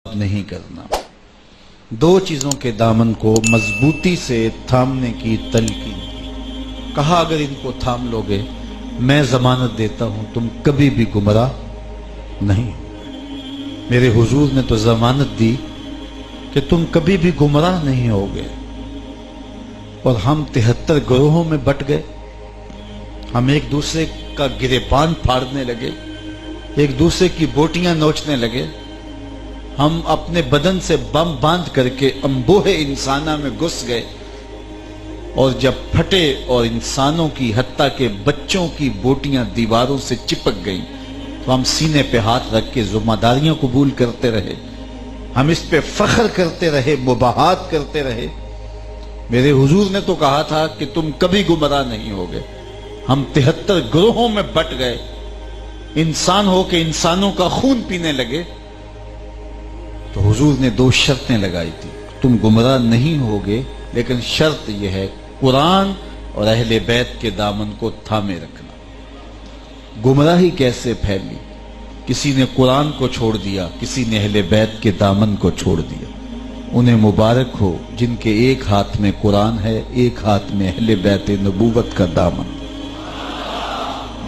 نہیں کرنا۔ دو چیزوں کے دامن کو مضبوطی سے تھامنے کی تلقین کی۔ کہا اگر ان کو تھام لوگے میں ضمانت دیتا ہوں تم کبھی بھی گمراہ نہیں۔ میرے حضور نے تو ضمانت دی کہ تم کبھی بھی گمراہ نہیں ہوگے۔ اور ہم 73 گروہوں میں بٹ گئے، ہم ایک دوسرے کا گریبان پھاڑنے لگے، ایک دوسرے کی بوٹیاں نوچنے لگے، ہم اپنے بدن سے بم باندھ کر کے انبوہ انسانہ میں گھس گئے، اور جب پھٹے اور انسانوں کی حتیٰ کہ بچوں کی بوٹیاں دیواروں سے چپک گئیں تو ہم سینے پہ ہاتھ رکھ کے ذمہ داریاں قبول کرتے رہے، ہم اس پہ فخر کرتے رہے، مباحات کرتے رہے۔ میرے حضور نے تو کہا تھا کہ تم کبھی گمراہ نہیں ہوگے۔ ہم 73 گروہوں میں بٹ گئے، انسان ہو کے انسانوں کا خون پینے لگے، تو حضور نے دو شرطیں لگائی تھی، تم گمراہ نہیں ہوگے لیکن شرط یہ ہے قرآن اور اہل بیت کے دامن کو تھامے رکھنا۔ گمراہی کیسے پھیلی؟ کسی نے قرآن کو چھوڑ دیا، کسی نے اہل بیت کے دامن کو چھوڑ دیا۔ انہیں مبارک ہو جن کے ایک ہاتھ میں قرآن ہے، ایک ہاتھ میں اہل بیت نبوت کا دامن،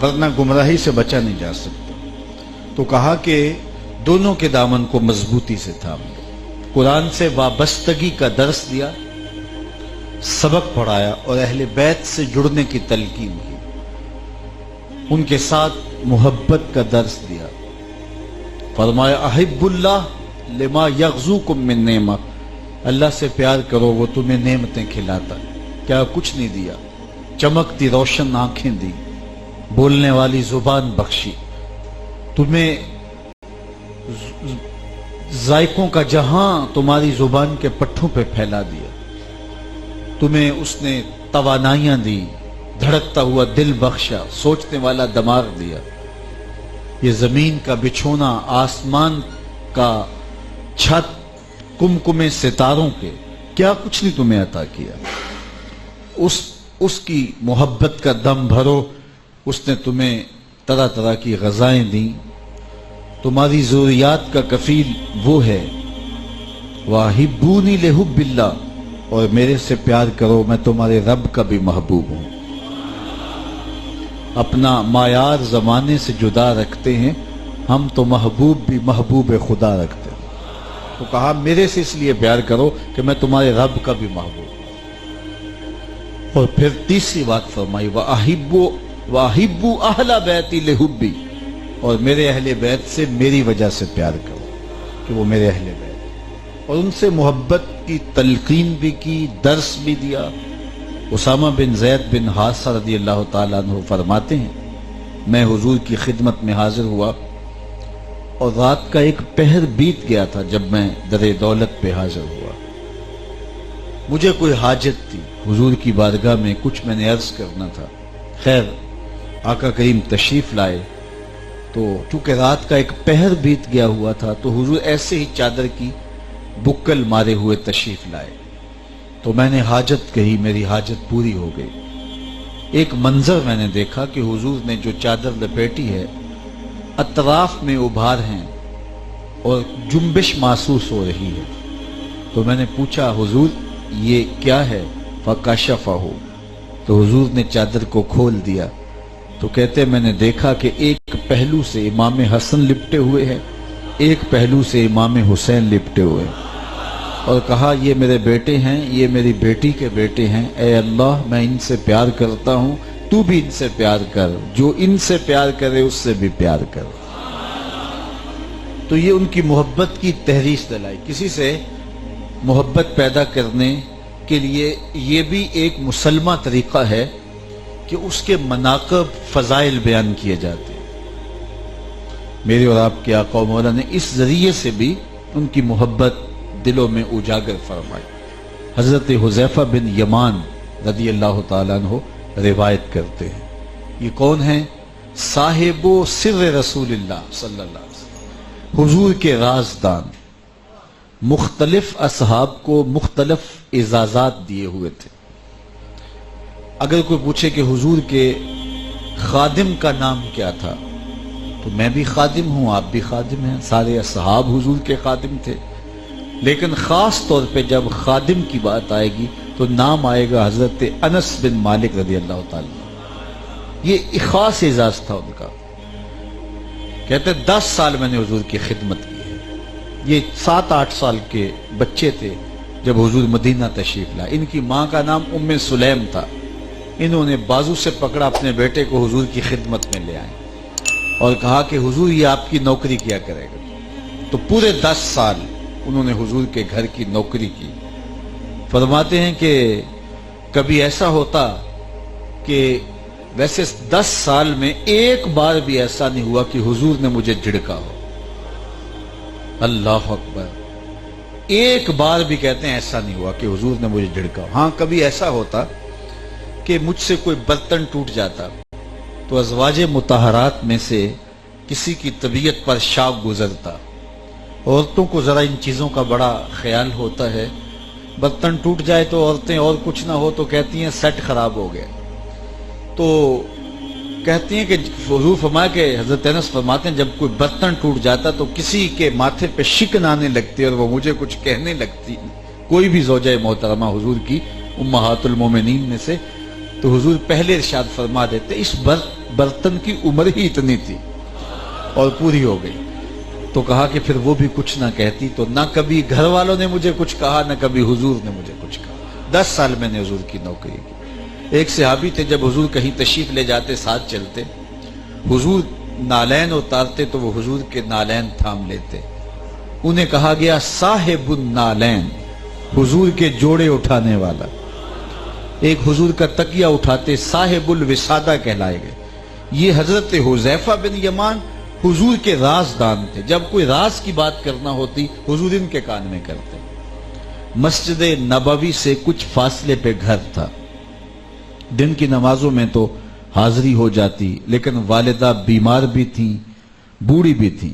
ورنہ گمراہی سے بچا نہیں جا سکتا۔ تو کہا کہ دونوں کے دامن کو مضبوطی سے تھام لو۔ قرآن سے وابستگی کا درس دیا، سبق پڑھایا، اور اہل بیت سے جڑنے کی تلقین کی، ان کے ساتھ محبت کا درس دیا۔ فرمایا احب اللہ لما یغزوکم من نعمہ، اللہ سے پیار کرو وہ تمہیں نعمتیں کھلاتا ہے۔ کیا کچھ نہیں دیا، چمکتی روشن آنکھیں دی، بولنے والی زبان بخشی، تمہیں ذائقوں کا جہاں تمہاری زبان کے پٹھوں پہ پھیلا دیا، تمہیں اس نے توانائیاں دی، دھڑکتا ہوا دل بخشا، سوچنے والا دماغ دیا۔ یہ زمین کا بچھونا، آسمان کا چھت، کمکمے ستاروں کے، کیا کچھ نہیں تمہیں عطا کیا۔ اس کی محبت کا دم بھرو، اس نے تمہیں طرح طرح کی غذائیں دیں۔ تمہاری ضروریات کا کفیل وہ ہے۔ وَأَحِبُّونِي لِحُبِّ اللَّهِ، اور میرے سے پیار کرو، میں تمہارے رب کا بھی محبوب ہوں۔ اپنا معیار زمانے سے جدا رکھتے ہیں ہم، تو محبوب بھی محبوب خدا رکھتے ہیں۔ تو کہا میرے سے اس لیے پیار کرو کہ میں تمہارے رب کا بھی محبوب ہوں۔ اور پھر تیسری بات فرمائی وَأَحِبُّوا أَهْلَ بَيْتِي لِحُبِّي، اور میرے اہل بیت سے میری وجہ سے پیار کرو کہ وہ میرے اہل بیت، اور ان سے محبت کی تلقین بھی کی، درس بھی دیا۔ اسامہ بن زید بن حارثہ رضی اللہ تعالیٰ عنہ فرماتے ہیں میں حضور کی خدمت میں حاضر ہوا، اور رات کا ایک پہر بیت گیا تھا جب میں در دولت پہ حاضر ہوا۔ مجھے کوئی حاجت تھی، حضور کی بارگاہ میں کچھ میں نے عرض کرنا تھا۔ خیر آقا کریم تشریف لائے، تو چونکہ رات کا ایک پہر بیت گیا ہوا تھا تو حضور ایسے ہی چادر کی بکل مارے ہوئے تشریف لائے، تو میں نے حاجت کہی، میری حاجت پوری ہو گئی۔ ایک منظر میں نے دیکھا کہ حضور نے جو چادر لپیٹی ہے اطراف میں ابھار ہیں اور جنبش محسوس ہو رہی ہے۔ تو میں نے پوچھا حضور یہ کیا ہے؟ فکشفہ، تو حضور نے چادر کو کھول دیا، تو کہتے میں نے دیکھا کہ ایک پہلو سے امام حسن لپٹے ہوئے ہیں، ایک پہلو سے امام حسین لپٹے ہوئے ہیں، اور کہا یہ میرے بیٹے ہیں، یہ میری بیٹی کے بیٹے ہیں، اے اللہ میں ان سے پیار کرتا ہوں، تو بھی ان سے پیار کر، جو ان سے پیار کرے اس سے بھی پیار کر۔ تو یہ ان کی محبت کی تحریش دلائی۔ کسی سے محبت پیدا کرنے کے لیے یہ بھی ایک مسلمہ طریقہ ہے کہ اس کے مناقب فضائل بیان کیے جاتے ہیں۔ میرے اور آپ کے آقا و مولا نے اس ذریعے سے بھی ان کی محبت دلوں میں اجاگر فرمائی۔ حضرت حذیفہ بن یمان رضی اللہ تعالیٰ عنہ روایت کرتے ہیں، یہ کون ہیں؟ صاحب و سر رسول اللہ صلی اللہ علیہ وسلم، حضور کے رازدان، مختلف اصحاب کو مختلف اعزازات دیے ہوئے تھے۔ اگر کوئی پوچھے کہ حضور کے خادم کا نام کیا تھا تو میں بھی خادم ہوں، آپ بھی خادم ہیں، سارے اصحاب حضور کے خادم تھے، لیکن خاص طور پہ جب خادم کی بات آئے گی تو نام آئے گا حضرت انس بن مالک رضی اللہ تعالی۔ یہ خاص اعزاز تھا ان کا۔ کہتے 10 سال میں نے حضور کی خدمت کی ہے۔ یہ 7-8 سال کے بچے تھے جب حضور مدینہ تشریف لائے۔ ان کی ماں کا نام ام سلیم تھا۔ انہوں نے بازو سے پکڑا اپنے بیٹے کو، حضور کی خدمت میں لے آئے اور کہا کہ حضور یہ آپ کی نوکری کیا کرے گا۔ تو پورے 10 سال انہوں نے حضور کے گھر کی نوکری کی۔ فرماتے ہیں کہ کبھی ایسا ہوتا کہ ویسے 10 سال میں ایک بار بھی ایسا نہیں ہوا کہ حضور نے مجھے جھڑکا ہو۔ اللہ اکبر، ایک بار بھی کہتے ہیں ایسا نہیں ہوا کہ حضور نے مجھے جھڑکا ہو۔ ہاں کبھی ایسا ہوتا کہ مجھ سے کوئی برتن ٹوٹ جاتا تو ازواج مطہرات میں سے کسی کی طبیعت پر شاک گزرتا۔ عورتوں کو ذرا ان چیزوں کا بڑا خیال ہوتا ہے، برتن ٹوٹ جائے تو عورتیں اور کچھ نہ ہو تو کہتی ہیں سیٹ خراب ہو گیا، تو کہتی ہیں کہ حضور فرمایا کہ حضرت انس فرماتے ہیں جب کوئی برتن ٹوٹ جاتا تو کسی کے ماتھے پہ شکن آنے لگتی اور وہ مجھے کچھ کہنے لگتی، کوئی بھی زوجہ محترمہ حضور کی امہات المومنین میں سے، تو حضور پہلے ارشاد فرما دیتے اس برتن کی عمر ہی اتنی تھی اور پوری ہو گئی۔ تو کہا کہ پھر وہ بھی کچھ نہ کہتی، تو نہ کبھی گھر والوں نے مجھے کچھ کہا نہ کبھی حضور نے مجھے کچھ کہا۔ 10 سال میں نے حضور کی نوکری کی۔ ایک صحابی تھے، جب حضور کہیں تشریف لے جاتے ساتھ چلتے، حضور نالین اتارتے تو وہ حضور کے نالین تھام لیتے۔ انہیں کہا گیا صاحب النالین، حضور کے جوڑے اٹھانے والا۔ ایک حضور کا تکیہ اٹھاتے صاحب الوسادہ کہلائے گئے۔ یہ حضرت حذیفہ بن یمان حضور کے رازدان تھے، جب کوئی راز کی بات کرنا ہوتی حضور ان کے کان میں کرتے۔ مسجد نبوی سے کچھ فاصلے پہ گھر تھا، دن کی نمازوں میں تو حاضری ہو جاتی، لیکن والدہ بیمار بھی تھیں، بوڑھی بھی تھیں،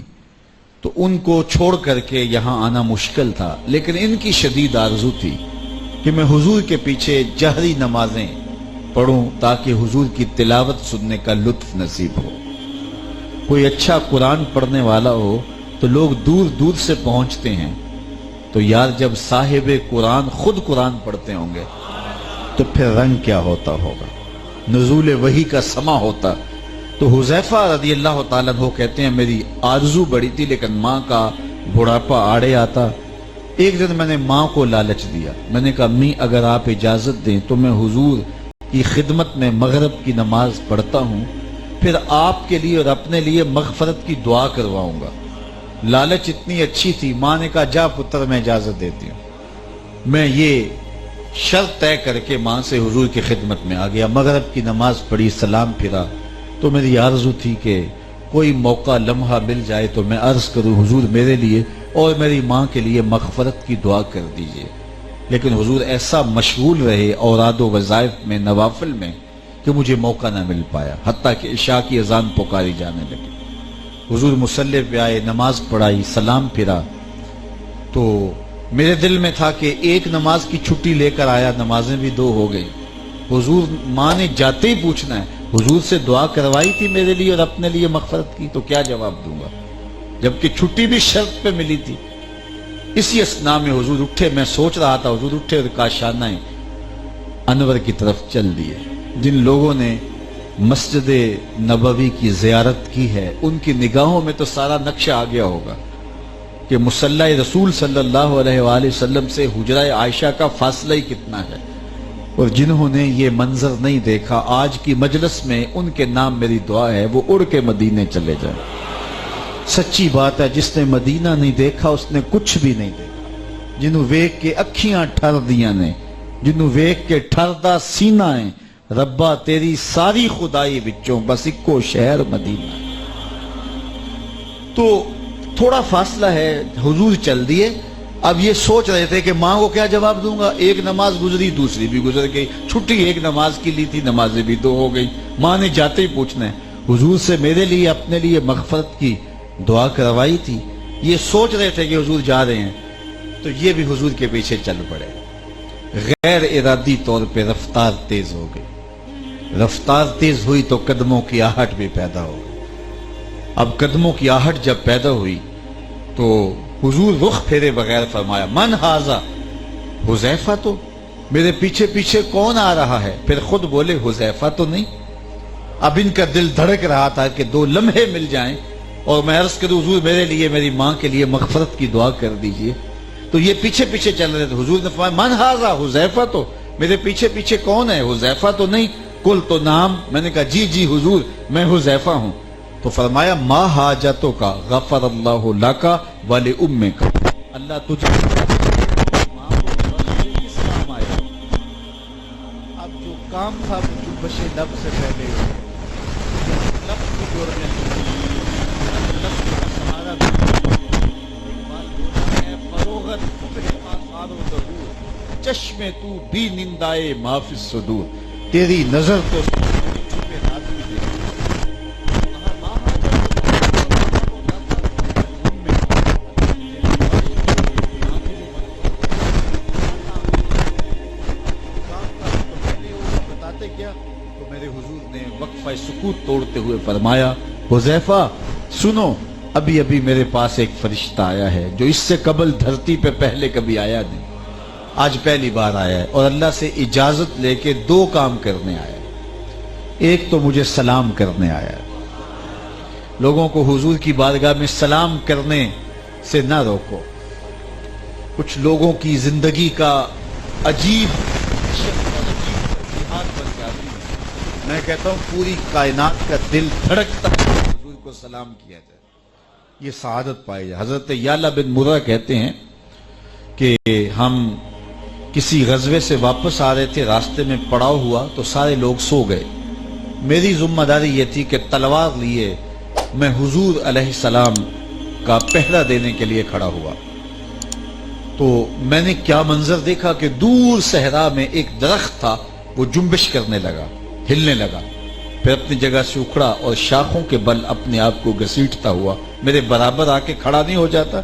تو ان کو چھوڑ کر کے یہاں آنا مشکل تھا، لیکن ان کی شدید آرزو تھی کہ میں حضور کے پیچھے جہری نمازیں پڑھوں تاکہ حضور کی تلاوت سننے کا لطف نصیب ہو۔ کوئی اچھا قرآن پڑھنے والا ہو تو لوگ دور دور سے پہنچتے ہیں، تو یار جب صاحب قرآن خود قرآن پڑھتے ہوں گے تو پھر رنگ کیا ہوتا ہوگا، نزول وحی کا سما ہوتا۔ تو حذیفہ رضی اللہ تعالیٰ عنہ کہتے ہیں میری آرزو بڑی تھی، لیکن ماں کا بڑھاپا آڑے آتا۔ ایک دن میں نے ماں کو لالچ دیا، میں نے کہا امی اگر آپ اجازت دیں تو میں حضور کی خدمت میں مغرب کی نماز پڑھتا ہوں، پھر آپ کے لیے اور اپنے لیے مغفرت کی دعا کرواؤں گا۔ لالچ اتنی اچھی تھی، ماں نے کہا جا پتر میں اجازت دیتی ہوں۔ میں یہ شرط طے کر کے ماں سے حضور کی خدمت میں آ گیا، مغرب کی نماز پڑھی، سلام پھرا، تو میری آرزو تھی کہ کوئی موقع لمحہ مل جائے تو میں عرض کروں حضور میرے لیے اور میری ماں کے لیے مغفرت کی دعا کر دیجئے، لیکن حضور ایسا مشغول رہے اوراد و وظائف میں، نوافل میں، کہ مجھے موقع نہ مل پایا، حتیٰ کہ عشاء کی اذان پکاری جانے لگی۔ حضور مصلی پہ آئے، نماز پڑھائی، سلام پھرا، تو میرے دل میں تھا کہ ایک نماز کی چھٹی لے کر آیا، نمازیں بھی 2 ہو گئی۔ حضور ماں نے جاتے ہی پوچھنا ہے حضور سے دعا کروائی تھی میرے لیے اور اپنے لیے مغفرت کی، تو کیا جواب دوں گا، جبکہ چھٹی بھی شرط پہ ملی تھی۔ اسی اثناء میں حضور اٹھے، میں سوچ رہا تھا، حضور اٹھے اور کاشانہ انور کی طرف چل دیے۔ جن لوگوں نے مسجد نبوی کی زیارت کی ہے ان کی نگاہوں میں تو سارا نقشہ آ گیا ہوگا کہ مصلی رسول صلی اللہ علیہ وآلہ وسلم سے حجرہ عائشہ کا فاصلہ ہی کتنا ہے، اور جنہوں نے یہ منظر نہیں دیکھا آج کی مجلس میں ان کے نام میری دعا ہے وہ اڑ کے مدینے چلے جائیں۔ سچی بات ہے، جس نے مدینہ نہیں دیکھا اس نے کچھ بھی نہیں دیکھا۔ جنہوں ویکھ کے اکھیاں ٹھر دیاں نے، جنہوں ویکھ کے ٹھردا سینہ ہے، ربا تیری ساری خدائی وچوں بس اکو شہر مدینہ۔ تو تھوڑا فاصلہ ہے، حضور چل دیے۔ اب یہ سوچ رہے تھے کہ ماں کو کیا جواب دوں گا، ایک نماز گزری دوسری بھی گزر گئی، چھٹی ایک نماز کی لی تھی، نمازیں بھی 2 ہو گئی۔ ماں نے جاتے ہی پوچھنا ہے حضور سے میرے لیے اپنے لیے مغفرت کی دعا کروائی تھی۔ یہ سوچ رہے تھے کہ حضور جا رہے ہیں، تو یہ بھی حضور کے پیچھے چل پڑے۔ غیر ارادی طور پہ رفتار تیز ہو گئی، رفتار تیز ہوئی تو قدموں کی آہٹ بھی پیدا ہو گئی۔ اب قدموں کی آہٹ جب پیدا ہوئی تو حضور رخ پھیرے بغیر فرمایا من ھذا، حذیفہ تو میرے پیچھے پیچھے کون آ رہا ہے؟ پھر خود بولے حذیفہ تو نہیں۔ اب ان کا دل دھڑک رہا تھا کہ 2 لمحے مل جائیں اور میں عرض کروں حضور میرے لیے میری ماں کے لیے مغفرت کی دعا کر دیجئے، تو یہ پیچھے پیچھے چل رہے تھے۔ حضور نے فرمایا من ھذا، حذیفہ تو میرے پیچھے پیچھے کون ہے؟ حذیفہ تو نہیں؟ قل تو نام، میں نے کہا جی جی حضور میں حذیفہ ہوں۔ تو فرمایا ما حاجتوں کا غفر اللہ لکا ولأمک، اللہ تجھے کس کام آیا؟ اب جو کام تھا وہ جنبش لب سے پہلے لب کو جوڑنے لب کا سہارا فروغت چشم تو بھی نندائے ما فی الصدور، تیری نظر تو چھپے رات بھی دیکھ۔ وقفہ سکوت توڑتے ہوئے فرمایا حذیفہ سنو، ابھی ابھی میرے پاس ایک فرشتہ آیا ہے جو اس سے قبل دھرتی پہ پہلے کبھی آیا نہیں، آج پہلی بار آیا ہے اور اللہ سے اجازت لے کے 2 کام کرنے آیا ہے۔ ایک تو مجھے سلام کرنے آیا ہے، لوگوں کو حضور کی بارگاہ میں سلام کرنے سے نہ روکو، کچھ لوگوں کی زندگی کا عجیب میں کہتا ہوں پوری کائنات کا دل دھڑکتا ہے حضور کو سلام کیا جائے، یہ سعادت پائی جائے۔ حضرت یعلا بن مرہ کہتے ہیں کہ ہم کسی غزوے سے واپس آ رہے تھے، راستے میں پڑاؤ ہوا تو سارے لوگ سو گئے، میری ذمہ داری یہ تھی کہ تلوار لیے میں حضور علیہ السلام کا پہرا دینے کے لیے کھڑا ہوا۔ تو میں نے کیا منظر دیکھا کہ دور صحرا میں ایک درخت تھا، وہ جنبش کرنے لگا، ہلنے لگا، پھر اپنی جگہ سے اکھڑا اور شاخوں کے بل اپنے آپ کو گھسیٹتا ہوا میرے برابر آ کے کھڑا نہیں ہو جاتا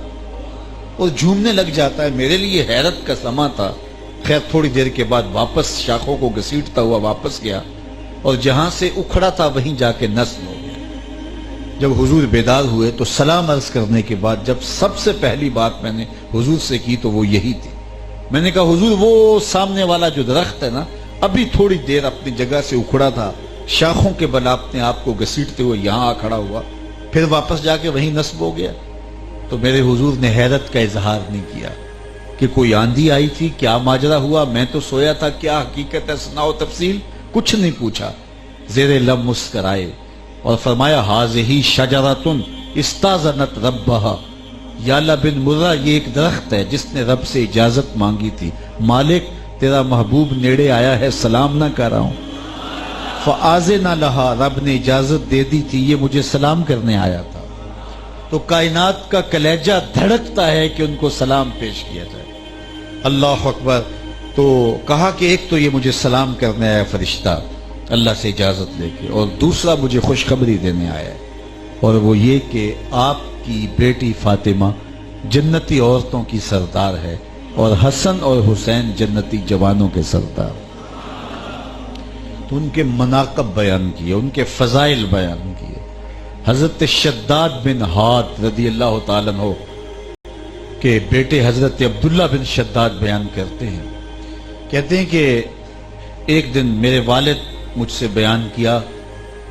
اور جھومنے لگ جاتا ہے۔ میرے لیے حیرت کا سما تھا۔ خیر تھوڑی دیر کے بعد واپس شاخوں کو گھسیٹتا ہوا واپس گیا اور جہاں سے اکھڑا تھا وہیں جا کے نصب ہو گیا۔ جب حضور بیدار ہوئے تو سلام عرض کرنے کے بعد جب سب سے پہلی بات میں نے حضور سے کی تو وہ یہی تھی، میں نے کہا حضور وہ سامنے والا جو درخت ہے نا، ابھی تھوڑی دیر اپنی جگہ سے اکھڑا تھا، شاخوں کے بل اپنے آپ کو گھسیٹتے ہوئے یہاں آ کھڑا ہوا، پھر واپس جا کے وہیں نصب ہو گیا۔ تو میرے حضور نے حیرت کا اظہار نہیں کیا کہ کوئی آندھی آئی تھی، کیا ماجرا ہوا، میں تو سویا تھا، کیا حقیقت ہے، سناؤ تفصیل، کچھ نہیں پوچھا، زیر لب مسکرائے اور فرمایا ھذہ شجرۃ استاذنت ربھا، یعلا بن مرہ یہ ایک درخت ہے جس نے رب سے اجازت مانگی تھی، مالک تیرا محبوب نیڑے آیا ہے، سلام نہ کر رہا ہوں، فآذن لہا، رب نے اجازت دے دی تھی، یہ مجھے سلام کرنے آیا تھا۔ تو کائنات کا کلیجہ دھڑکتا ہے کہ ان کو سلام پیش کیا جائے۔ اللہ اکبر۔ تو کہا کہ ایک تو یہ مجھے سلام کرنے آیا فرشتہ اللہ سے اجازت لے کے، اور دوسرا مجھے خوشخبری دینے آیا ہے، اور وہ یہ کہ آپ کی بیٹی فاطمہ جنتی عورتوں کی سردار ہے اور حسن اور حسین جنتی جوانوں کے سردار۔ تو ان کے مناقب بیان کیے، ان کے فضائل بیان کیے۔ حضرت شداد بن ہاد رضی اللہ تعالیٰ عنہ کے بیٹے حضرت عبداللہ بن شداد بیان کرتے ہیں، کہتے ہیں کہ ایک دن میرے والد مجھ سے بیان کیا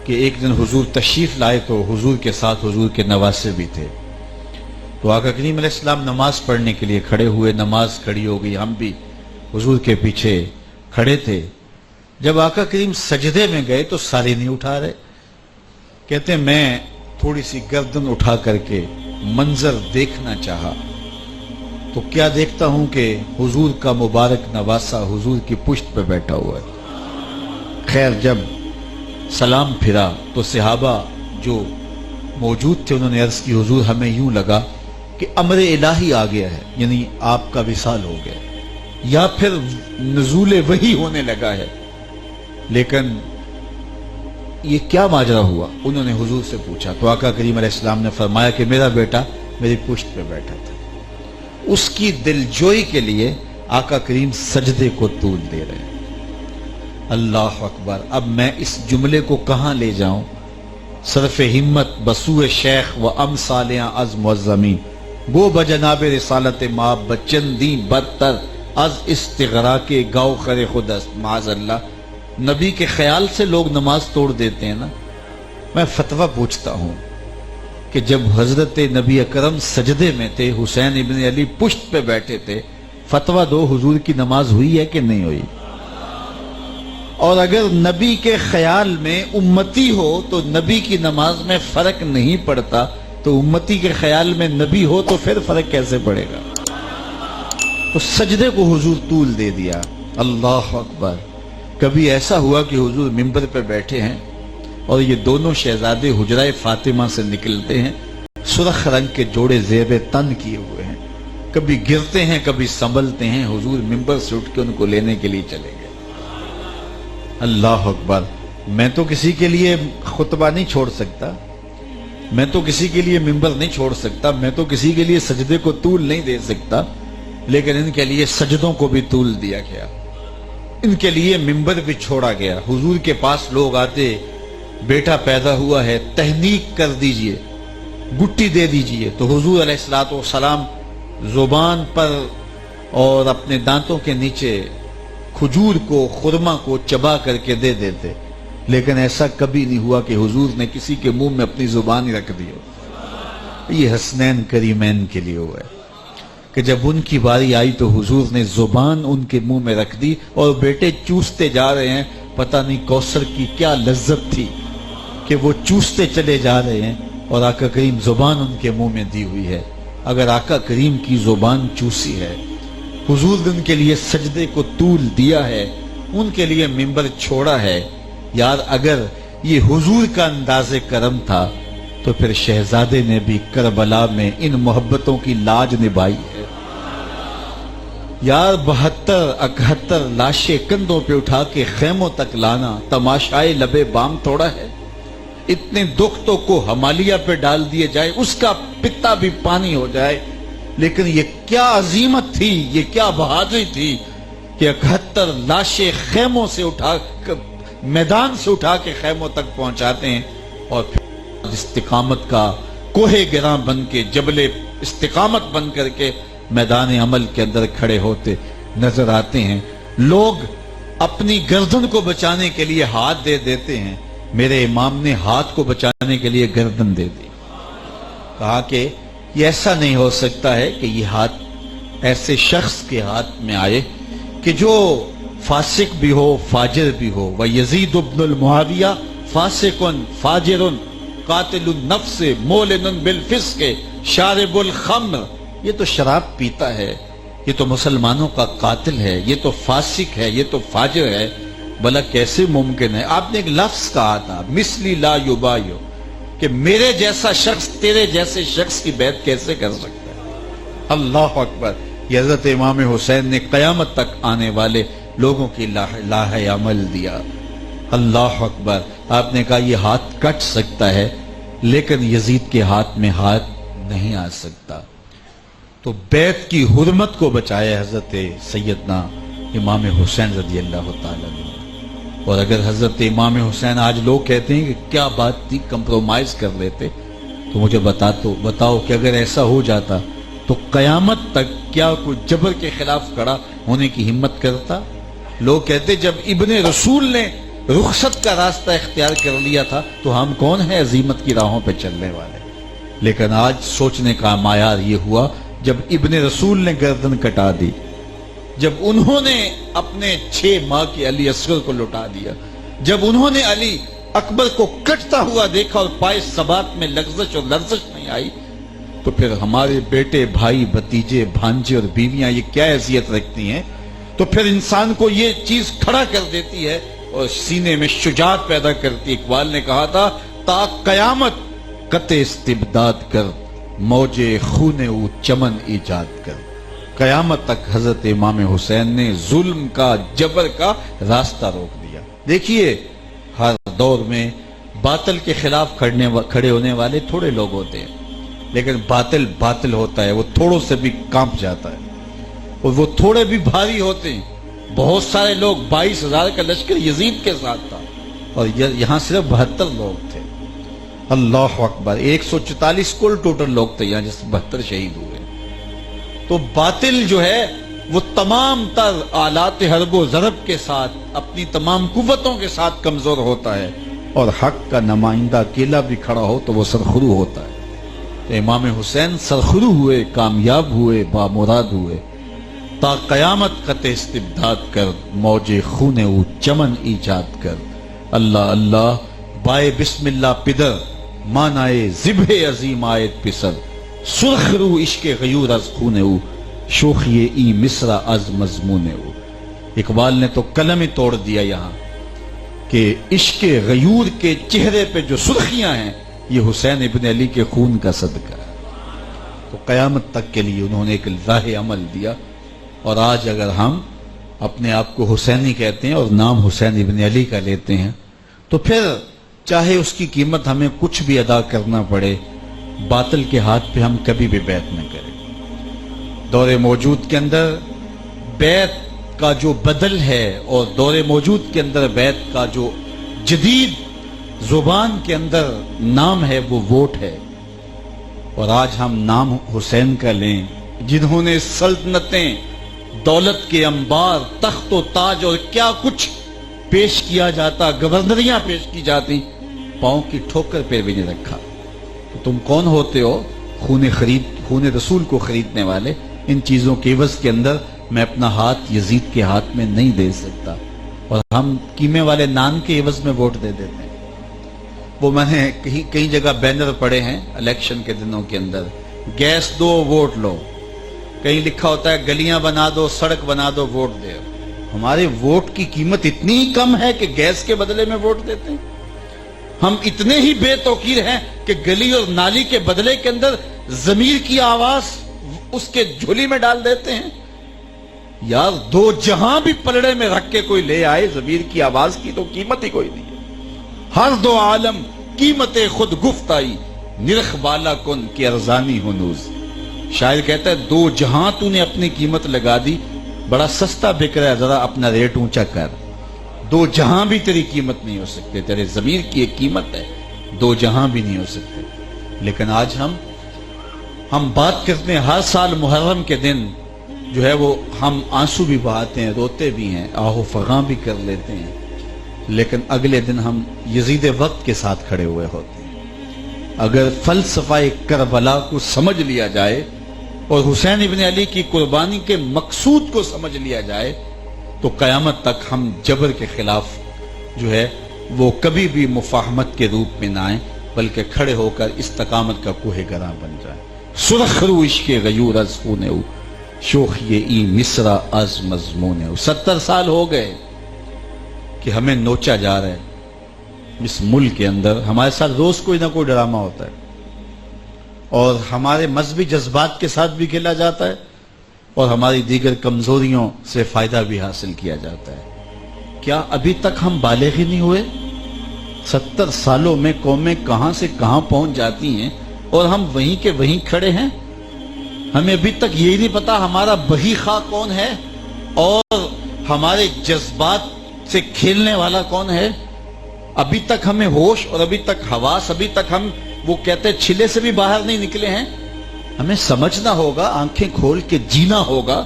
کہ ایک دن حضور تشریف لائے تو حضور کے ساتھ حضور کے نواسے بھی تھے، تو آقا کریم علیہ السلام نماز پڑھنے کے لیے کھڑے ہوئے، نماز کھڑی ہو گئی، ہم بھی حضور کے پیچھے کھڑے تھے۔ جب آقا کریم سجدے میں گئے تو سارے نہیں اٹھا رہے، کہتے ہیں میں تھوڑی سی گردن اٹھا کر کے منظر دیکھنا چاہا تو کیا دیکھتا ہوں کہ حضور کا مبارک نواسا حضور کی پشت پہ بیٹھا ہوا ہے۔ خیر جب سلام پھرا تو صحابہ جو موجود تھے انہوں نے عرض کی حضور ہمیں یوں لگا کہ امر الہی آ گیا ہے، یعنی آپ کا وصال ہو گیا یا پھر نزول وحی ہونے لگا ہے، لیکن یہ کیا ماجرا ہوا؟ انہوں نے حضور سے پوچھا تو آقا کریم علیہ السلام نے فرمایا کہ میرا بیٹا میری پشت پہ بیٹھا تھا، اس کی دلجوئی کے لیے آقا کریم سجدے کو طول دے رہے ہیں۔ اللہ اکبر۔ اب میں اس جملے کو کہاں لے جاؤں؟ صرف ہمت بسوء شیخ و امثالیاں از معظمین گو بجناب رسالت ماں بچندی بدتر از استغراق گاؤ خر خود است. معاذ اللہ نبی کے خیال سے لوگ نماز توڑ دیتے ہیں نا. میں فتویٰ پوچھتا ہوں کہ جب حضرت نبی اکرم سجدے میں تھے، حسین ابن علی پشت پہ بیٹھے تھے، فتویٰ دو حضور کی نماز ہوئی ہے کہ نہیں ہوئی؟ اور اگر نبی کے خیال میں امتی ہو تو نبی کی نماز میں فرق نہیں پڑتا، تو امتی کے خیال میں نبی ہو تو پھر فرق کیسے پڑے گا؟ تو سجدے کو حضور طول دے دیا. اللہ اکبر. کبھی ایسا ہوا کہ حضور منبر پہ بیٹھے ہیں اور یہ دونوں شہزادے حجرہ فاطمہ سے نکلتے ہیں، سرخ رنگ کے جوڑے زیب تن کیے ہوئے ہیں، کبھی گرتے ہیں کبھی سنبھلتے ہیں. حضور منبر سے اٹھ کے ان کو لینے کے لیے چلے گئے. اللہ اکبر. میں تو کسی کے لیے خطبہ نہیں چھوڑ سکتا، میں تو کسی کے لیے منبر نہیں چھوڑ سکتا، میں تو کسی کے لیے سجدے کو طول نہیں دے سکتا، لیکن ان کے لیے سجدوں کو بھی طول دیا گیا، ان کے لیے منبر بھی چھوڑا گیا. حضور کے پاس لوگ آتے، بیٹا پیدا ہوا ہے، تہنیک کر دیجئے، گٹی دے دیجئے، تو حضور علیہ الصلوۃ والسلام زبان پر اور اپنے دانتوں کے نیچے کھجور کو، خرما کو چبا کر کے دے دیتے. لیکن ایسا کبھی نہیں ہوا کہ حضور نے کسی کے منہ میں اپنی زبان ہی رکھ دی ہو. یہ حسنین کریمین کے لیے ہوا ہے کہ جب ان کی باری آئی تو حضور نے زبان ان کے منہ میں رکھ دی، اور بیٹے چوستے جا رہے ہیں. پتہ نہیں کوثر کی کیا لذت تھی کہ وہ چوستے چلے جا رہے ہیں اور آقا کریم زبان ان کے منہ میں دی ہوئی ہے. اگر آقا کریم کی زبان چوسی ہے، حضور نے ان کے لیے سجدے کو طول دیا ہے، ان کے لیے منبر چھوڑا ہے. یار اگر یہ حضور کا انداز کرم تھا تو پھر شہزادے نے بھی کربلا میں ان محبتوں کی لاج نبھائی ہے. یار 72-71 لاشیں کندھوں پہ اٹھا کے خیموں تک لانا تماشائے لبے بام تھوڑا ہے. اتنے دکھ تو کو ہمالیہ پہ ڈال دیے جائے، اس کا پتا بھی پانی ہو جائے. لیکن یہ کیا عظیمت تھی، یہ کیا بہادری تھی کہ 71 لاشیں خیموں سے اٹھا، میدان سے اٹھا کے خیموں تک پہنچاتے ہیں، اور پھر استقامت کا کوہ گراں بن کے، جبل استقامت بن کر کے میدان عمل کے اندر کھڑے ہوتے نظر آتے ہیں. لوگ اپنی گردن کو بچانے کے لیے ہاتھ دے دیتے ہیں، میرے امام نے ہاتھ کو بچانے کے لیے گردن دے دی. کہا کہ یہ ایسا نہیں ہو سکتا ہے کہ یہ ہاتھ ایسے شخص کے ہاتھ میں آئے کہ جو فاسق بھی ہو، فاجر بھی ہو. وَيَزِيدُ ابْنُ الْمُعَاوِيَةِ فَاسِقٌ فَاجِرٌ قَاتِلُ النَّفْسِ مُعْلِنٌ بِالْفِسْقِ شَارِبُ الْخَمْرِ. یہ تو شراب پیتا ہے، یہ تو مسلمانوں کا قاتل ہے، یہ تو فاسق ہے، یہ تو فاجر ہے. بھلا کیسے ممکن ہے؟ آپ نے ایک لفظ کہا تھا، مثلی لا یبایع، کہ میرے جیسا شخص تیرے جیسے شخص کی بیعت کیسے کر سکتا ہے؟ اللہ اکبر. یہ حضرت امام حسین نے قیامت تک آنے والے لوگوں کی لاہ عمل دیا. اللہ اکبر. آپ نے کہا یہ ہاتھ کٹ سکتا ہے لیکن یزید کے ہاتھ میں ہاتھ نہیں آ سکتا. تو بیعت کی حرمت کو بچایا حضرت سیدنا امام حسین رضی اللہ تعالیٰ عنہ. اور اگر حضرت امام حسین، آج لوگ کہتے ہیں کہ کیا بات تھی، کمپرومائز کر لیتے، تو مجھے بتاؤ کہ اگر ایسا ہو جاتا تو قیامت تک کیا کوئی جبر کے خلاف کھڑا ہونے کی ہمت کرتا؟ لوگ کہتے جب ابن رسول نے رخصت کا راستہ اختیار کر لیا تھا تو ہم کون ہیں عظیمت کی راہوں پہ چلنے والے. لیکن آج سوچنے کا معیار یہ ہوا جب ابن رسول نے گردن کٹا دی، جب انہوں نے اپنے 6 ماہ کی علی اصغر کو لٹا دیا، جب انہوں نے علی اکبر کو کٹتا ہوا دیکھا اور پائے ثبات میں لغزش اور لرزش نہیں آئی، تو پھر ہمارے بیٹے، بھائی، بھتیجے، بھانجے اور بیویاں یہ کیا حیثیت رکھتی ہیں؟ تو پھر انسان کو یہ چیز کھڑا کر دیتی ہے اور سینے میں شجاعت پیدا کرتی. اقبال نے کہا تھا تا قیامت قطع استبداد کر، موجے خون او چمن ایجاد کر. قیامت تک حضرت امام حسین نے ظلم کا، جبر کا راستہ روک دیا. دیکھیے ہر دور میں باطل کے خلاف کھڑے ہونے والے تھوڑے لوگ ہوتے ہیں، لیکن باطل ہوتا ہے، وہ تھوڑوں سے بھی کانپ جاتا ہے اور وہ تھوڑے بھی بھاری ہوتے ہیں. بہت سارے لوگ، 22,000 کا لشکر یزید کے ساتھ تھا اور یہاں صرف 72 لوگ تھے. اللہ اکبر، 144 کل ٹوٹل لوگ تھے یہاں، جس 72 شہید ہوئے. تو باطل جو ہے وہ تمام تر آلات حرب و ضرب کے ساتھ اپنی تمام قوتوں کے ساتھ کمزور ہوتا ہے، اور حق کا نمائندہ اکیلا بھی کھڑا ہو تو وہ سرخرو ہوتا ہے. تو امام حسین سرخرو ہوئے، کامیاب ہوئے، بامراد ہوئے. تا قیامت قطع استبداد کر، موج خون او چمن ایجاد کر. اللہ اللہ بائے بسم اللہ پدر، مانائے ذبح عظیم آیت پسر. سرخ رو عشق غیور از خون او، شوخی ای مصرع از مضمون او. اقبال نے تو قلم ہی توڑ دیا یہاں کہ عشق غیور کے چہرے پہ جو سرخیاں ہیں یہ حسین ابن علی کے خون کا صدقہ ہے. تو قیامت تک کے لیے انہوں نے ایک راہ عمل دیا. اور آج اگر ہم اپنے آپ کو حسینی کہتے ہیں اور نام حسین ابن علی کا لیتے ہیں تو پھر چاہے اس کی قیمت ہمیں کچھ بھی ادا کرنا پڑے، باطل کے ہاتھ پہ ہم کبھی بھی بیعت نہ کریں. دور موجود کے اندر بیعت کا جو بدل ہے اور دور موجود کے اندر بیعت کا جو جدید زبان کے اندر نام ہے وہ ووٹ ہے. اور آج ہم نام حسین کا لیں جنہوں نے سلطنتیں، دولت کے انبار، تخت و تاج اور کیا کچھ پیش کیا جاتا، گورنریاں پیش کی جاتی، پاؤں کی ٹھوکر پہ بھی نہیں رکھا. تو تم کون ہوتے ہو خون رسول کو خریدنے والے؟ ان چیزوں کے عوض کے اندر میں اپنا ہاتھ یزید کے ہاتھ میں نہیں دے سکتا. اور ہم قیمے والے نان کے عوض میں ووٹ دے دیتے ہیں. وہ میں نے کئی جگہ بینر پڑے ہیں الیکشن کے دنوں کے اندر، گیس دو ووٹ لو. کہیں لکھا ہوتا ہے گلیاں بنا دو، سڑک بنا دو، ووٹ دے. ہمارے ووٹ کی قیمت اتنی کم ہے کہ گیس کے بدلے میں ووٹ دیتے ہیں. ہم اتنے ہی بے توقیر ہیں کہ گلی اور نالی کے بدلے کے اندر ضمیر کی آواز اس کے جھولی میں ڈال دیتے ہیں. یار دو جہاں بھی پلڑے میں رکھ کے کوئی لے آئے، ضمیر کی آواز کی تو قیمت ہی کوئی نہیں ہے. ہر دو عالم قیمت خود گفت آئی، نرخ بالا کن کی ارزانی ہنوز. شاعر کہتا ہے دو جہاں تو نے اپنی قیمت لگا دی، بڑا سستا بک رہا ہے، ذرا اپنا ریٹ اونچا کر. دو جہاں بھی تیری قیمت نہیں ہو سکتے. تیرے ضمیر کی ایک قیمت ہے، دو جہاں بھی نہیں ہو سکتے. لیکن آج ہم بات کرتے ہیں ہر سال محرم کے دن جو ہے وہ ہم آنسو بھی بہاتے ہیں، روتے بھی ہیں، آہ و فغاں بھی کر لیتے ہیں، لیکن اگلے دن ہم یزید وقت کے ساتھ کھڑے ہوئے ہوتے ہیں. اگر فلسفہ کربلا کو سمجھ لیا جائے اور حسین ابن علی کی قربانی کے مقصود کو سمجھ لیا جائے تو قیامت تک ہم جبر کے خلاف جو ہے وہ کبھی بھی مفاہمت کے روپ میں نہ آئیں، بلکہ کھڑے ہو کر استقامت کا کوہ گراں بن جائیں. سرخ رو عشق غیور از خون او، شوخی ای مصرع از مضمون او. 70 سال ہو گئے کہ ہمیں نوچا جا رہا ہے. اس ملک کے اندر ہمارے ساتھ روز کوئی نہ کوئی ڈرامہ ہوتا ہے اور ہمارے مذہبی جذبات کے ساتھ بھی کھیلا جاتا ہے اور ہماری دیگر کمزوریوں سے فائدہ بھی حاصل کیا جاتا ہے. کیا ابھی تک ہم بالغ ہی نہیں ہوئے؟ 70 سالوں میں قومیں کہاں سے کہاں پہنچ جاتی ہیں اور ہم وہیں کے وہیں کھڑے ہیں. ہمیں ابھی تک یہی نہیں پتا ہمارا بہی خواہ کون ہے اور ہمارے جذبات سے کھیلنے والا کون ہے. ابھی تک ہمیں ہوش اور ابھی تک حواس، ابھی تک ہم وہ کہتے چھلے سے بھی باہر نہیں نکلے ہیں. ہمیں سمجھنا ہوگا، آنکھیں کھول کے جینا ہوگا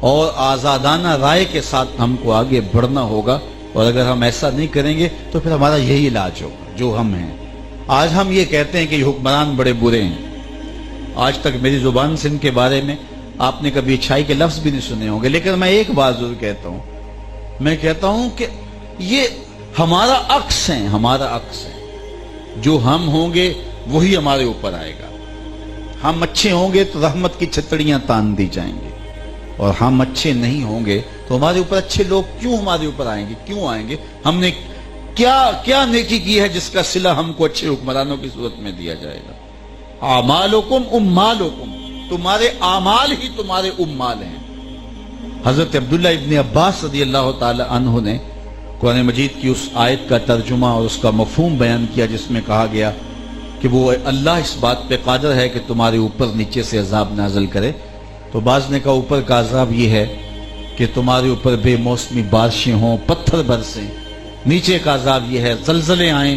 اور آزادانہ رائے کے ساتھ ہم کو آگے بڑھنا ہوگا. اور اگر ہم ایسا نہیں کریں گے تو پھر ہمارا یہی علاج ہوگا جو ہم ہیں. آج ہم یہ کہتے ہیں کہ یہ حکمران بڑے برے ہیں. آج تک میری زبان سے ان کے بارے میں آپ نے کبھی اچھائی کے لفظ بھی نہیں سنے ہوں گے، لیکن میں ایک بات ضرور کہتا ہوں، میں کہتا ہوں کہ یہ ہمارا عکس ہے، ہمارا عکس ہے. جو ہم ہوں گے وہی ہمارے اوپر آئے گا. ہم اچھے ہوں گے تو رحمت کی چھتڑیاں تان دی جائیں گے، اور ہم اچھے نہیں ہوں گے تو ہمارے اوپر اچھے لوگ کیوں ہمارے اوپر آئیں گے؟ کیوں آئیں گے؟ ہم نے کیا نیکی کی ہے جس کا صلہ ہم کو اچھے حکمرانوں کی صورت میں دیا جائے گا؟ اعمالکم امالکم، تمہارے اعمال ہی تمہارے امال ہیں. حضرت عبداللہ ابن عباس رضی اللہ تعالی عنہ نے قرآن مجید کی اس آیت کا ترجمہ اور اس کا مفہوم بیان کیا جس میں کہا گیا کہ وہ اللہ اس بات پہ قادر ہے کہ تمہارے اوپر نیچے سے عذاب نازل کرے. تو بعض نے کہا اوپر کا عذاب یہ ہے کہ تمہارے اوپر بے موسمی بارشیں ہوں، پتھر برسیں. نیچے کا عذاب یہ ہے زلزلے آئیں،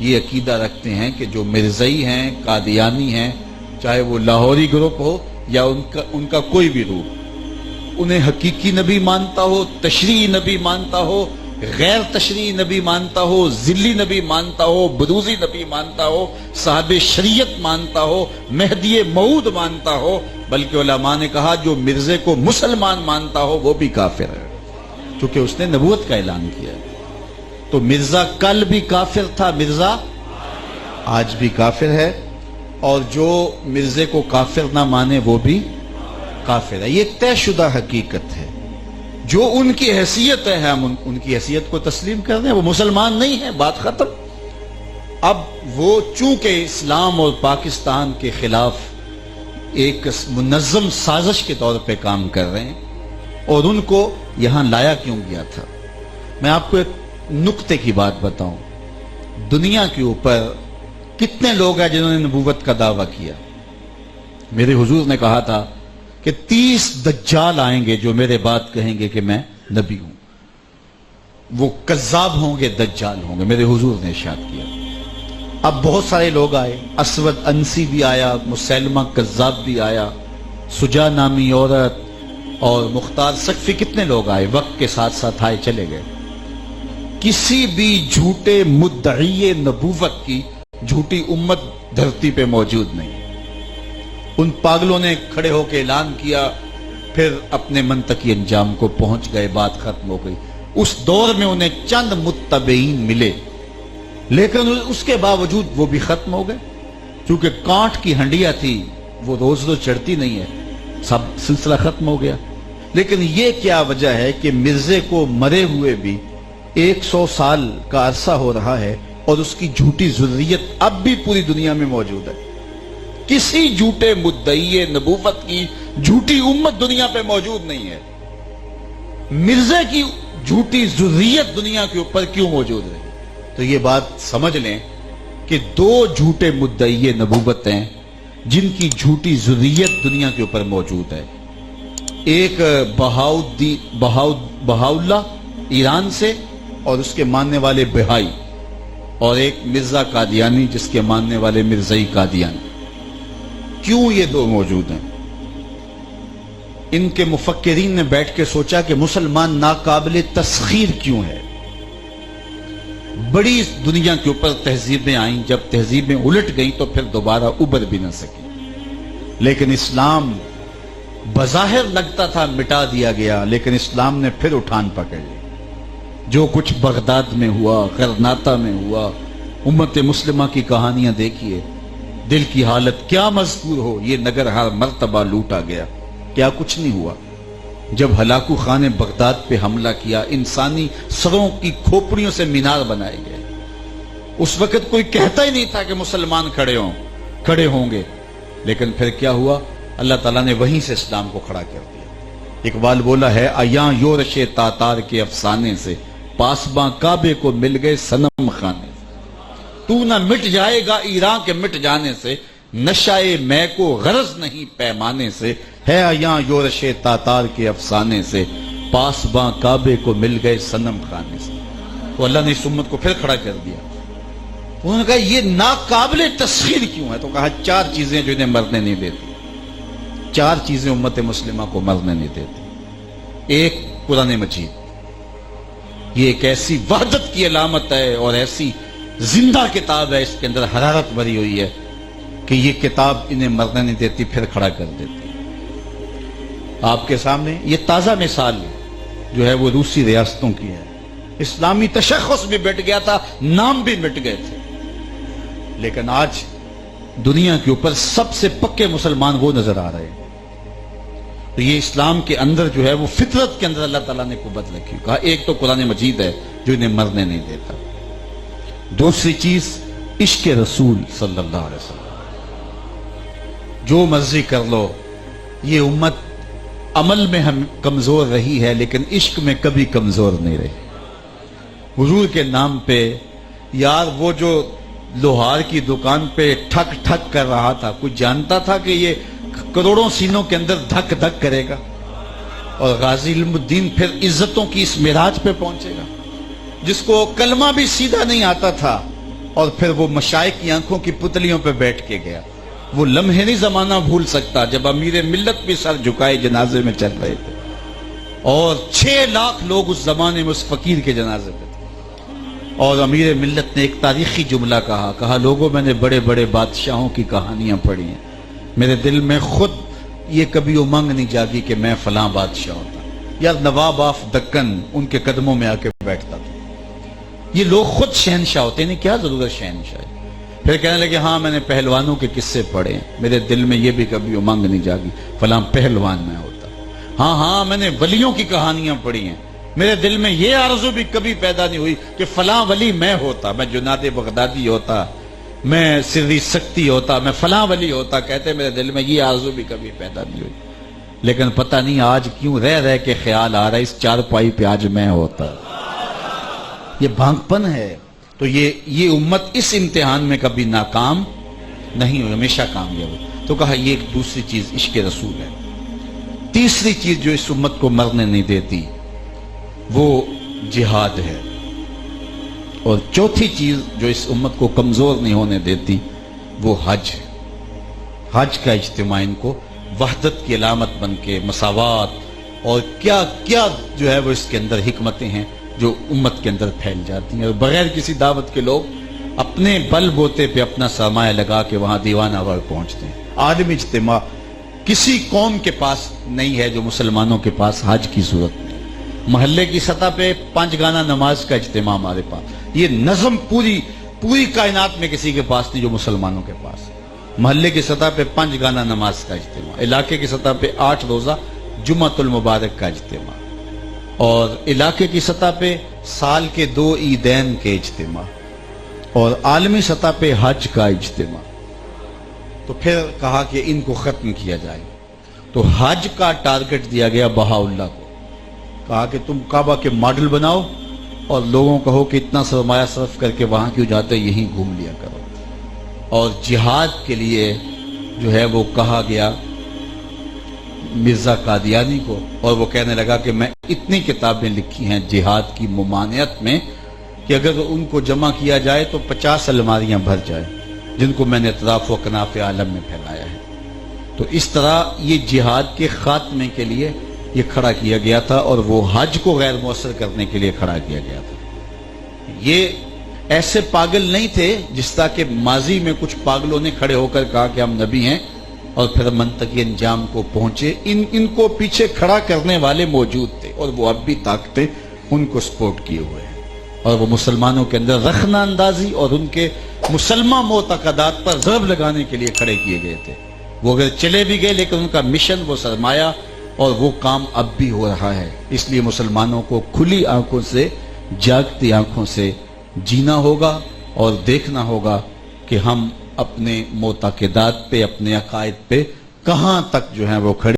یہ عقیدہ رکھتے ہیں کہ جو مرزائی ہیں، قادیانی ہیں، چاہے وہ لاہوری گروپ ہو یا ان کا کوئی بھی روح، انہیں حقیقی نبی مانتا ہو، تشریعی نبی مانتا ہو، غیر تشریعی نبی مانتا ہو، ذلی نبی مانتا ہو، بروزی نبی مانتا ہو، صاحب شریعت مانتا ہو، مہدی موعود مانتا ہو، بلکہ علماء نے کہا جو مرزے کو مسلمان مانتا ہو وہ بھی کافر ہے، چونکہ اس نے نبوت کا اعلان کیا ہے۔ تو مرزا کل بھی کافر تھا، مرزا آج بھی کافر ہے، اور جو مرزے کو کافر نہ مانے وہ بھی کافر ہے۔ یہ طے شدہ حقیقت ہے۔ جو ان کی حیثیت ہے ہم ان کی حیثیت کو تسلیم کر دیں، وہ مسلمان نہیں ہے، بات ختم۔ اب وہ چونکہ اسلام اور پاکستان کے خلاف ایک منظم سازش کے طور پہ کام کر رہے ہیں، اور ان کو یہاں لایا کیوں گیا تھا؟ میں آپ کو ایک نقطے کی بات بتاؤں۔ دنیا کے اوپر کتنے لوگ ہیں جنہوں نے نبوت کا دعویٰ کیا؟ میرے حضور نے کہا تھا کہ 30 دجال آئیں گے جو میرے بات کہیں گے کہ میں نبی ہوں، وہ کذاب ہوں گے، دجال ہوں گے، میرے حضور نے ارشاد کیا۔ اب بہت سارے لوگ آئے، اسود انسی بھی آیا، مسلمہ کذاب بھی آیا، سجا نامی عورت اور مختار سقفی، کتنے لوگ آئے، وقت کے ساتھ ساتھ آئے چلے گئے۔ کسی بھی جھوٹے مدعی نبوت کی جھوٹی امت دھرتی پہ موجود نہیں۔ ان پاگلوں نے کھڑے ہو کے اعلان کیا، پھر اپنے منطقی انجام کو پہنچ گئے، بات ختم ہو گئی۔ اس دور میں انہیں چند متبعین ملے، لیکن اس کے باوجود وہ بھی ختم ہو گئے، چونکہ کانٹ کی ہنڈیا تھی، وہ روز روز چڑھتی نہیں ہے، سب سلسلہ ختم ہو گیا۔ لیکن یہ کیا وجہ ہے کہ مرزے کو مرے ہوئے بھی 100 سال کا عرصہ ہو رہا ہے، اور اس کی جھوٹی ذریت اب بھی پوری دنیا میں موجود ہے۔ کسی جھوٹے مدعی نبوت کی جھوٹی امت دنیا پہ موجود نہیں ہے۔ مرزے کی جھوٹی ذریت دنیا کے اوپر کیوں موجود ہے؟ تو یہ بات سمجھ لیں کہ 2 جھوٹے مدعی نبوت ہیں جن کی جھوٹی ذریت دنیا کے اوپر موجود ہے۔ ایک بہاؤلہ ایران سے اور اس کے ماننے والے بہائی، اور ایک مرزا قادیانی جس کے ماننے والے مرزائی قادیانی۔ کیوں یہ 2 موجود ہیں؟ ان کے مفکرین نے بیٹھ کے سوچا کہ مسلمان ناقابل تسخیر کیوں ہے۔ بڑی دنیا کے اوپر تہذیبیں آئیں، جب تہذیبیں الٹ گئیں تو پھر دوبارہ ابھر بھی نہ سکی، لیکن اسلام بظاہر لگتا تھا مٹا دیا گیا، لیکن اسلام نے پھر اٹھان پکڑ لی۔ جو کچھ بغداد میں ہوا، غرناطہ میں ہوا، امت مسلمہ کی کہانیاں دیکھیے، دل کی حالت کیا مذکور ہو۔ یہ نگر ہر مرتبہ لوٹا گیا، کیا کچھ نہیں ہوا۔ جب ہلاکو خان نے بغداد پہ حملہ کیا، انسانی سروں کی کھوپڑیوں سے مینار بنائے گئے۔ اس وقت کوئی کہتا ہی نہیں تھا کہ مسلمان کھڑے ہوں گے، لیکن پھر کیا ہوا؟ اللہ تعالیٰ نے وہیں سے اسلام کو کھڑا کر دیا۔ اقبال بولا ہے، ایاں یورش تاتار کے افسانے سے، پاسباں کعبے کو مل گئے صنم خانے سے۔ تو نہ مٹ جائے گا ایران کے مٹ جانے سے، نشائے میں کو غرض نہیں پیمانے سے، ہے ایاں یورش تاتار کے افسانے سے، پاسباں کعبے کو مل گئے صنم خانے سے۔ تو اللہ نے اس امت کو پھر کھڑا کر دیا۔ انہوں نے کہا یہ ناقابل تسخیر کیوں ہے؟ تو کہا 4 چیزیں جو انہیں مرنے نہیں دیتی، 4 چیزیں امت مسلمہ کو مرنے نہیں دیتی۔ ایک، قرآن مجید، یہ ایک ایسی وحدت کی علامت ہے اور ایسی زندہ کتاب ہے، اس کے اندر حرارت بھری ہوئی ہے کہ یہ کتاب انہیں مرنے نہیں دیتی، پھر کھڑا کر دیتی۔ آپ کے سامنے یہ تازہ مثال جو ہے وہ روسی ریاستوں کی ہے۔ اسلامی تشخص بھی مٹ گیا تھا، نام بھی مٹ گئے تھے، لیکن آج دنیا کے اوپر سب سے پکے مسلمان وہ نظر آ رہے ہیں۔ تو یہ اسلام کے اندر جو ہے وہ فطرت کے اندر اللہ تعالیٰ نے قوت رکھی۔ کہا ایک تو قرآن مجید ہے جو انہیں مرنے نہیں دیتا، دوسری چیز عشق رسول صلی اللہ علیہ وسلم۔ جو مرضی کر لو، یہ امت عمل میں ہم کمزور رہی ہے لیکن عشق میں کبھی کمزور نہیں رہی۔ حضور کے نام پہ یار وہ جو لوہار کی دکان پہ ٹھک ٹھک کر رہا تھا، کوئی جانتا تھا کہ یہ کروڑوں سینوں کے اندر دھک دھک کرے گا اور غازی علم الدین پھر عزتوں کی اس معراج پہ پہنچے گا؟ جس کو کلمہ بھی سیدھا نہیں آتا تھا، اور پھر وہ مشائخ کی آنکھوں کی پتلیوں پہ بیٹھ کے گیا. وہ لمحے نہیں زمانہ بھول سکتا جب امیر ملت بھی سر جھکائے جنازے میں چل رہے تھے اور 6 لاکھ لوگ اس زمانے میں اس فقیر کے جنازے پہ تھے. اور امیر ملت نے ایک تاریخی جملہ کہا لوگوں میں نے بڑے بڑے بادشاہوں کی کہانیاں پڑھی ہیں, میرے دل میں خود یہ کبھی امنگ نہیں جاگی کہ میں فلاں بادشاہ ہوتا. یار نواب آف دکن ان کے قدموں میں آ کے بیٹھتا تھا. یہ لوگ خود شہنشاہ ہوتے ہیں, کیا ضرورت شہنشاہ. پھر کہنے لگے ہاں میں نے پہلوانوں کے قصے پڑھے ہیں, میرے دل میں یہ بھی کبھی امنگ نہیں جاگی فلاں پہلوان میں ہوتا. ہاں میں نے ولیوں کی کہانیاں پڑھی ہیں, میرے دل میں یہ آرزو بھی کبھی پیدا نہیں ہوئی کہ فلاں ولی میں ہوتا, میں جنید بغدادی ہوتا, میں سری سکتی ہوتا, میں فلاں ولی ہوتا. کہتے میرے دل میں یہ آرزو بھی کبھی پیدا نہیں ہوئی, لیکن پتہ نہیں آج کیوں رہ کے خیال آ رہا ہے اس چارپائی پہ آج میں ہوتا. یہ بھانگپن ہے. تو یہ امت اس امتحان میں کبھی ناکام نہیں ہوئی, ہمیشہ کامیاب ہوئی. تو کہا یہ ایک دوسری چیز عشق رسول ہے. تیسری چیز جو اس امت کو مرنے نہیں دیتی وہ جہاد ہے. اور چوتھی چیز جو اس امت کو کمزور نہیں ہونے دیتی وہ حج ہے. حج کا اجتماع ان کو وحدت کی علامت بن کے, مساوات اور کیا کیا جو ہے وہ اس کے اندر حکمتیں ہیں جو امت کے اندر پھیل جاتی ہیں. اور بغیر کسی دعوت کے لوگ اپنے بل بوتے پہ اپنا سرمایہ لگا کے وہاں دیوانہ ور پہنچتے ہیں. عالمی اجتماع کسی قوم کے پاس نہیں ہے جو مسلمانوں کے پاس حج کی صورت میں. محلے کی سطح پہ 5 گانا نماز کا اجتماع ہمارے پاس, یہ نظم پوری کائنات میں کسی کے پاس نہیں جو مسلمانوں کے پاس. محلے کی سطح پہ 5 گانا نماز کا اجتماع, علاقے کی سطح پہ 8 روزہ جمعۃ المبارک کا اجتماع, اور علاقے کی سطح پہ سال کے 2 عیدین کے اجتماع, اور عالمی سطح پہ حج کا اجتماع. تو پھر کہا کہ ان کو ختم کیا جائے. تو حج کا ٹارگٹ دیا گیا بہاءاللہ کو. کہا کہ تم کعبہ کے ماڈل بناؤ اور لوگوں کہو کہ اتنا سرمایہ صرف کر کے وہاں کیوں جاتے, یہیں گھوم لیا کرو. اور جہاد کے لیے جو ہے وہ کہا گیا مرزا قادیانی کو, اور وہ کہنے لگا کہ میں اتنی کتابیں لکھی ہیں جہاد کی ممانعت میں کہ اگر ان کو جمع کیا جائے تو 50 الماریاں بھر جائیں, جن کو میں نے اطراف و کناف عالم میں پھیلایا ہے. تو اس طرح یہ جہاد کے خاتمے کے لیے یہ کھڑا کیا گیا تھا, اور وہ حج کو غیر مؤثر کرنے کے لیے کھڑا کیا گیا تھا. یہ ایسے پاگل نہیں تھے جس طرح کہ ماضی میں کچھ پاگلوں نے کھڑے ہو کر کہا کہ ہم نبی ہیں اور پھر منطقی انجام کو پہنچے. ان کو پیچھے کھڑا کرنے والے موجود تھے, اور وہ اب بھی طاقتیں ان کو سپورٹ کیے ہوئے ہیں, اور وہ مسلمانوں کے اندر رخنہ اندازی اور ان کے مسلمان معتقدات پر ضرب لگانے کے لیے کھڑے کیے گئے تھے. وہ اگر چلے بھی گئے لیکن ان کا مشن, وہ سرمایہ اور وہ کام اب بھی ہو رہا ہے. اس لیے مسلمانوں کو کھلی آنکھوں سے, جاگتی آنکھوں سے جینا ہوگا اور دیکھنا ہوگا کہ ہم اپنے معتقدات پہ, اپنے عقائد پہ کہاں تک جو ہیں وہ کھڑے